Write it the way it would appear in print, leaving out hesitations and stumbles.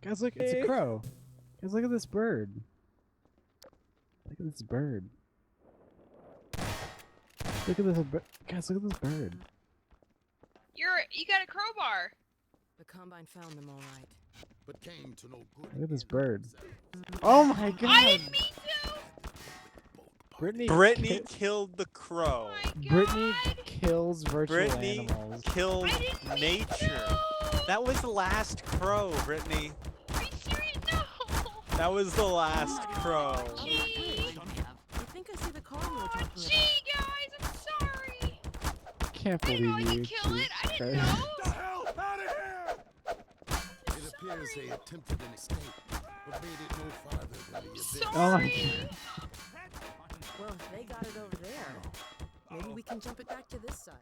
Guys, look, it's a crow. Guys, look at this bird. Look at this bird. Look at this guys, look at this bird. You got a crowbar. The Combine found them all right. But came to no good. Look at this bird. Oh my god! I didn't mean to. Brittany killed the crow. Oh my Brittany God. kills virtual Brittany animals. killed I didn't mean nature. to. That was the last crow, Brittany. Are you serious? No. That was the last crow. Gee. I think I see the car you were Oh, talking about. gee, guys, I'm sorry. Can't I didn't know I believe you. could kill it. I didn't Christ. know. The hell out of here! It appears they attempted an escape, but made it no farther than the abyss. Oh my Sorry. Well, if they got it over there, maybe we can jump it back to this side.